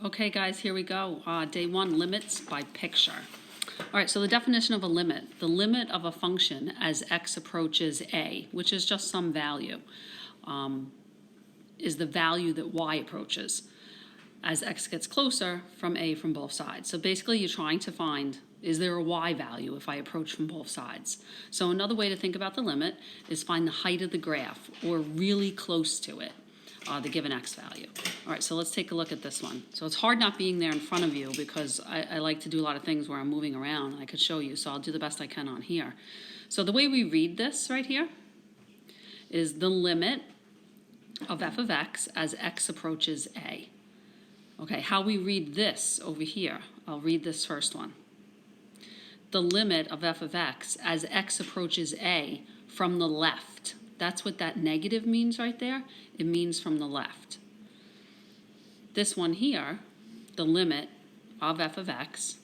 Okay, guys, here we go. Day one, limits by picture. All right, so the definition of a limit. The limit of a function as x approaches a, which is just some value, is the value that y approaches as x gets closer from a from both sides. So basically you're trying to find, is there a y value if I approach from both sides? So another way to think about the limit is find the height of the graph or really close to it, the given x value. All right, so let's take a look at this one. So it's hard not being there in front of you because I like to do a lot of things where I'm moving around. I could show you, so I'll do the best I can on here. So the way we read this right here is the limit of f of x as x approaches a. Okay, how we read this over here, I'll read this first one. The limit of f of x as x approaches a from the left. That's what that negative means right there. It means from the left. This one here, the limit of f of x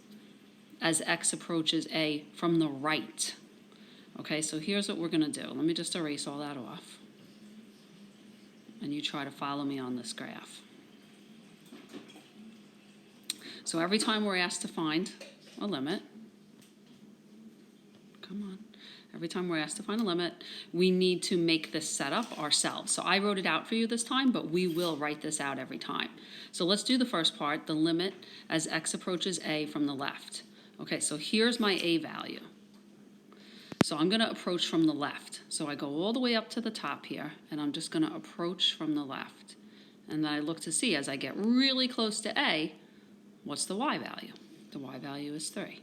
as x approaches a from the right. Okay, so here's what we're going to do. Let me just erase all that off. And you try to follow me on this graph. So every time we're asked to find a limit, every time we're asked to find a limit, we need to make this setup ourselves. So I wrote it out for you this time, but we will write this out every time. So let's do the first part, the limit as x approaches a from the left. Okay, so here's my a value. So I'm going to approach from the left. So I go all the way up to the top here, and I'm just going to approach from the left. And then I look to see, as I get really close to a, what's the y value? The y value is 3.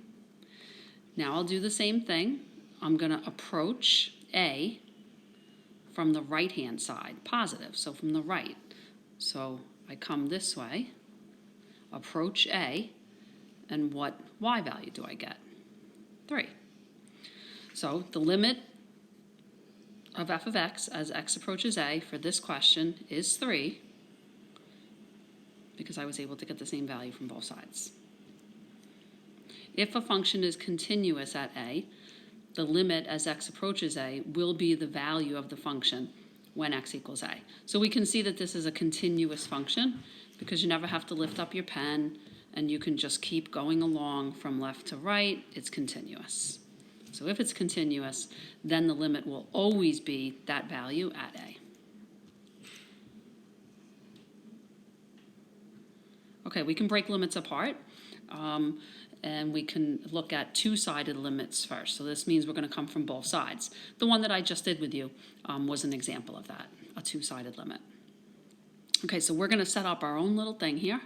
Now I'll do the same thing. I'm going to approach a from the right-hand side, positive, so from the right. So I come this way, approach a, and what y value do I get? 3. So the limit of f of x as x approaches a for this question is 3, because I was able to get the same value from both sides. If a function is continuous at a, the limit as x approaches a will be the value of the function when x equals a. So we can see that this is a continuous function because you never have to lift up your pen and you can just keep going along from left to right. It's continuous. So if it's continuous, then the limit will always be that value at a. Okay, we can break limits apart. And we can look at two-sided limits first. So this means we're going to come from both sides. The one that I just did with you was an example of that, a two-sided limit. Okay, so we're going to set up our own little thing here.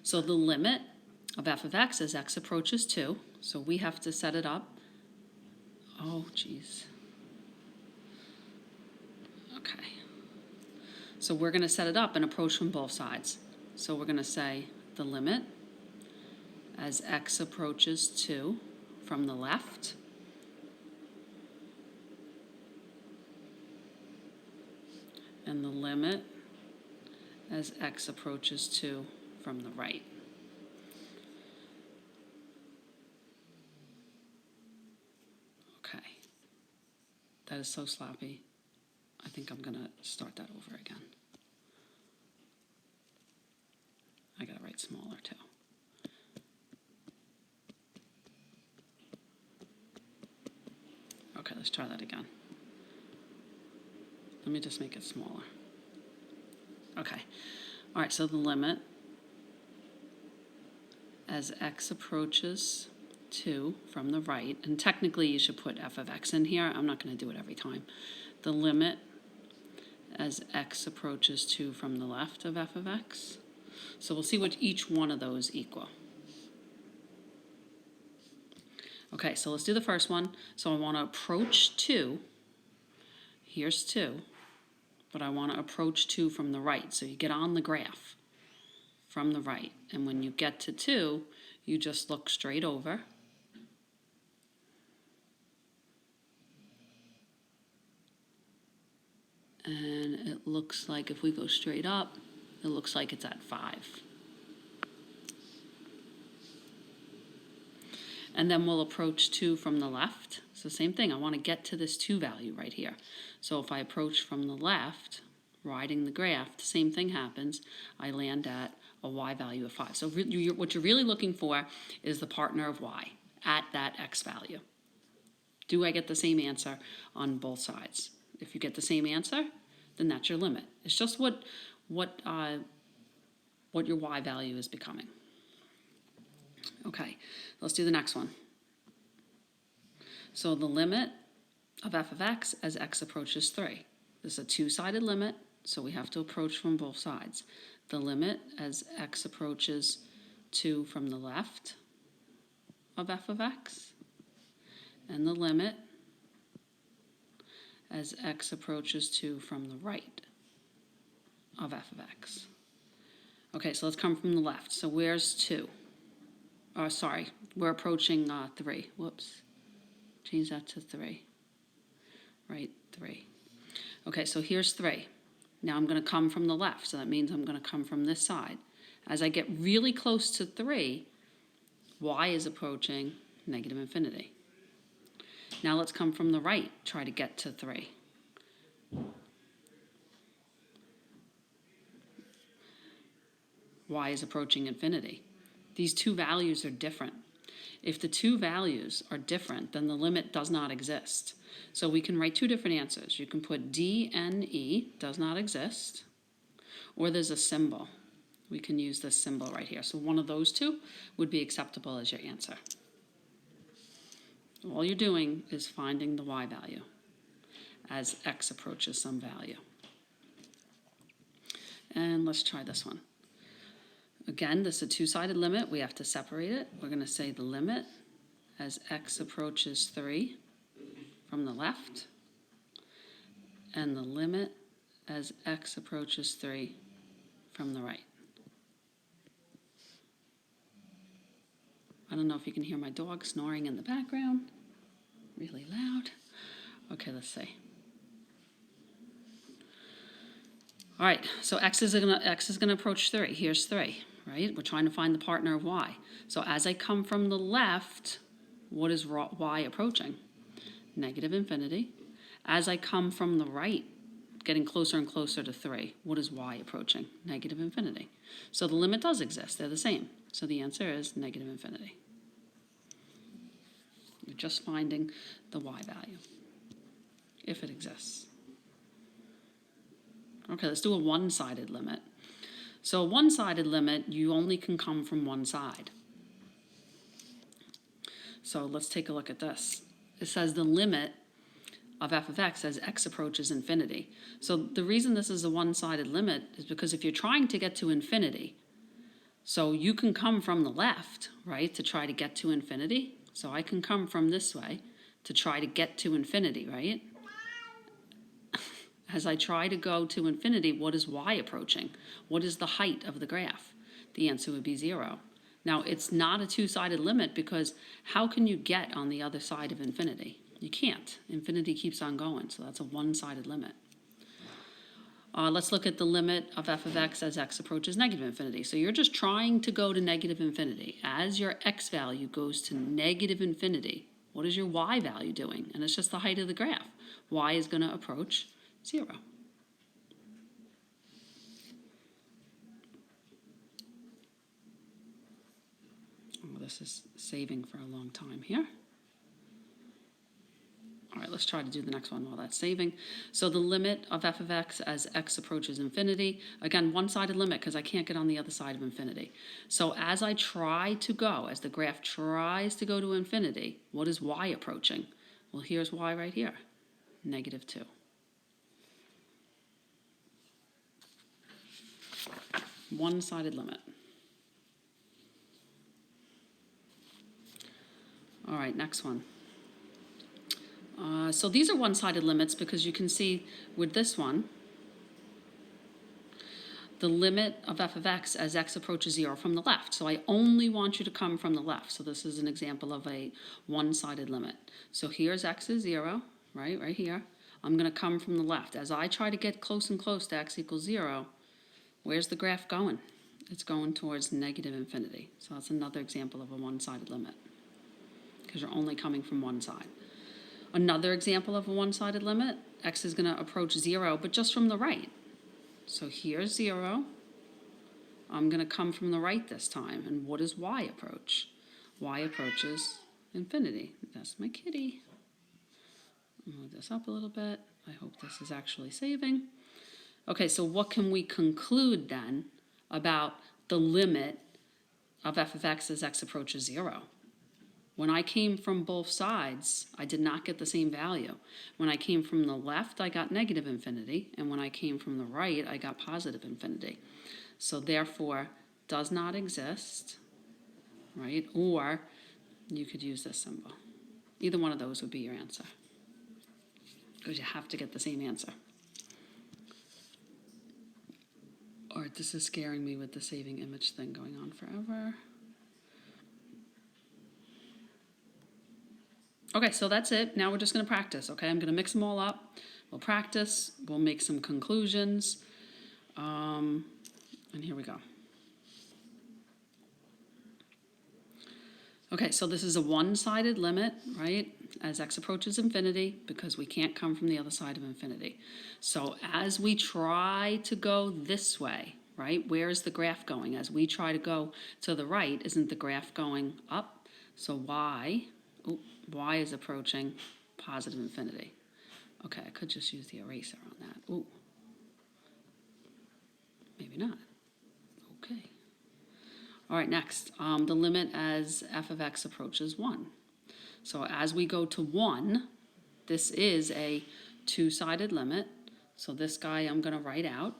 So the limit of f of x as x approaches 2. So we have to set it up. Oh, geez. Okay. So we're going to set it up and approach from both sides. So we're going to say the limit as x approaches 2 from the left, and the limit as x approaches 2 from the right. Okay, that is so sloppy. I think I'm going to start that over again. I got to write smaller too. Okay, let's try that again. Let me just make it smaller. Okay. All right, so the limit as x approaches 2 from the right, and technically you should put f of x in here. I'm not going to do it every time. The limit as x approaches 2 from the left of f of x. So we'll see what each one of those equal. Okay, so let's do the first one. So I want to approach 2. Here's 2. But I want to approach 2 from the right. So you get on the graph from the right. And when you get to 2, you just look straight over. And it looks like if we go straight up, it looks like it's at 5. And then we'll approach 2 from the left. So same thing, I want to get to this 2 value right here. So if I approach from the left, riding the graph, the same thing happens. I land at a y value of 5. So what you're really looking for is the partner of y at that x value. Do I get the same answer on both sides? If you get the same answer, then that's your limit. It's just what your y value is becoming. Okay, let's do the next one. So the limit of f of x as x approaches 3. This is a two-sided limit, so we have to approach from both sides. The limit as x approaches 2 from the left of f of x, and the limit as x approaches 2 from the right of f of x. Okay, so let's come from the left. So where's 2? Oh, sorry, we're approaching 3. Whoops. Change that to 3. Right, 3. Okay, so here's 3. Now I'm going to come from the left, so that means I'm going to come from this side. As I get really close to 3, y is approaching negative infinity. Now let's come from the right, try to get to 3. Y is approaching infinity. These two values are different. If the two values are different, then the limit does not exist. So we can write two different answers. You can put D N E, does not exist, or there's a symbol. We can use this symbol right here. So one of those two would be acceptable as your answer. All you're doing is finding the y value as x approaches some value. And let's try this one. Again, this is a two-sided limit. We have to separate it. We're going to say the limit as x approaches 3 from the left, and the limit as x approaches 3 from the right. I don't know if you can hear my dog snoring in the background. Really loud. Okay, let's see. All right, so x is gonna approach 3. Here's 3, right? We're trying to find the partner of y. So as I come from the left, what is y approaching? Negative infinity. As I come from the right, getting closer and closer to 3, what is y approaching? Negative infinity. So the limit does exist. They're the same. So the answer is negative infinity. You're just finding the y value, if it exists. Okay, let's do a one-sided limit. So a one-sided limit, you only can come from one side. So let's take a look at this. It says the limit of f of x as x approaches infinity. So the reason this is a one-sided limit is because if you're trying to get to infinity, so you can come from the left, right, to try to get to infinity. So I can come from this way to try to get to infinity, right? As I try to go to infinity, what is y approaching? What is the height of the graph? The answer would be 0. Now, it's not a two-sided limit because how can you get on the other side of infinity? You can't. Infinity keeps on going, so that's a one-sided limit. Let's look at the limit of f of x as x approaches negative infinity. So you're just trying to go to negative infinity. As your x value goes to negative infinity, what is your y value doing? And it's just the height of the graph. Y is going to approach 0. Oh, this is saving for a long time here. All right, let's try to do the next one while that's saving. So the limit of f of x as x approaches infinity, again, one-sided limit because I can't get on the other side of infinity. So as I try to go, as the graph tries to go to infinity, what is y approaching? Well, here's y right here, negative 2. One-sided limit. All right, next one. So these are one-sided limits because you can see with this one, the limit of f of x as x approaches 0 from the left. So I only want you to come from the left. So this is an example of a one-sided limit. So here's x is 0, right here. I'm going to come from the left. As I try to get close and close to x equals 0, where's the graph going? It's going towards negative infinity. So that's another example of a one-sided limit because you're only coming from one side. Another example of a one-sided limit, x is going to approach 0, but just from the right. So here's 0. I'm going to come from the right this time. And what does y approach? Y approaches infinity. That's my kitty. I'll move this up a little bit. I hope this is actually saving. Okay, so what can we conclude then about the limit of f of x as x approaches 0? When I came from both sides, I did not get the same value. When I came from the left, I got negative infinity, and when I came from the right, I got positive infinity. So therefore, does not exist, right? Or you could use this symbol. Either one of those would be your answer, because you have to get the same answer. All right, this is scaring me with the saving image thing going on forever. Okay, so that's it. Now we're just going to practice, okay? I'm going to mix them all up. We'll practice. We'll make some conclusions. And here we go. Okay, so this is a one-sided limit, right, as x approaches infinity, because we can't come from the other side of infinity. So as we try to go this way, right, where is the graph going? As we try to go to the right, isn't the graph going up? So y is approaching positive infinity. Okay, I could just use the eraser on that. Ooh, maybe not. Okay. All right, next, the limit as f of x approaches 1. So as we go to 1, this is a two-sided limit. So this guy I'm going to write out.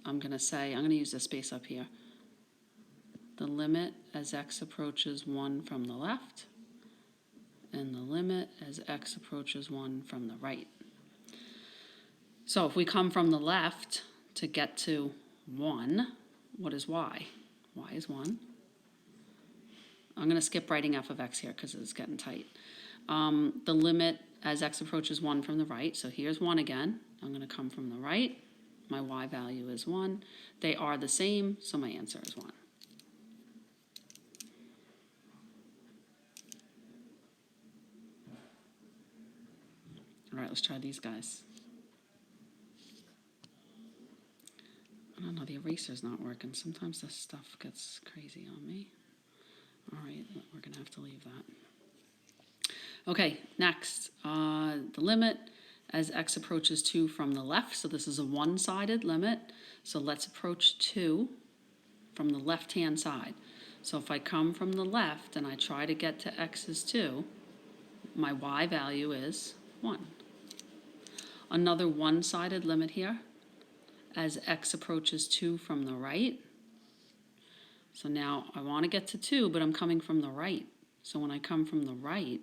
I'm going to use the space up here. The limit as x approaches 1 from the left, and the limit as x approaches 1 from the right. So if we come from the left to get to 1, what is y? Y is 1. I'm going to skip writing f of x here because it's getting tight. The limit as x approaches 1 from the right. So here's 1 again. I'm going to come from the right. My y value is 1. They are the same, so my answer is 1. All right, let's try these guys. I don't know, the eraser's not working. Sometimes this stuff gets crazy on me. All right, we're going to have to leave that. Okay, next, the limit as x approaches 2 from the left. So this is a one-sided limit. So let's approach 2 from the left-hand side. So if I come from the left and I try to get to x is 2, my y value is 1. Another one-sided limit here as x approaches 2 from the right. So now I want to get to 2, but I'm coming from the right. So when I come from the right,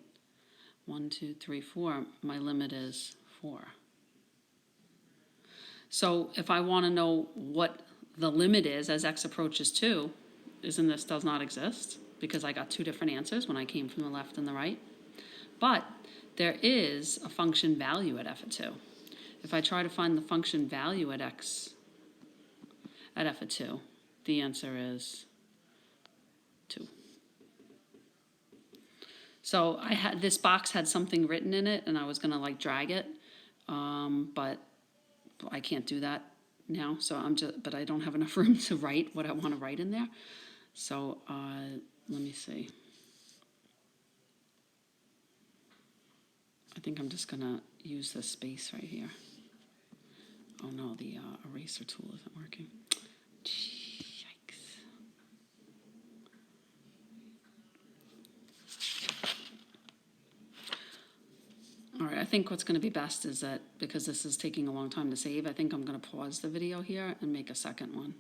1, 2, 3, 4, my limit is 4. So if I want to know what the limit is as x approaches 2, isn't this does not exist? Because I got two different answers when I came from the left and the right. But there is a function value at f of 2. If I try to find the function value at x at f of 2, the answer is 2. So this box had something written in it, and I was going to drag it, but I can't do that now. So but I don't have enough room to write what I want to write in there. So let me see. I think I'm just going to use this space right here. Oh no, the eraser tool isn't working. Yikes. All right, I think what's going to be best is that because this is taking a long time to save, I think I'm going to pause the video here and make a second one.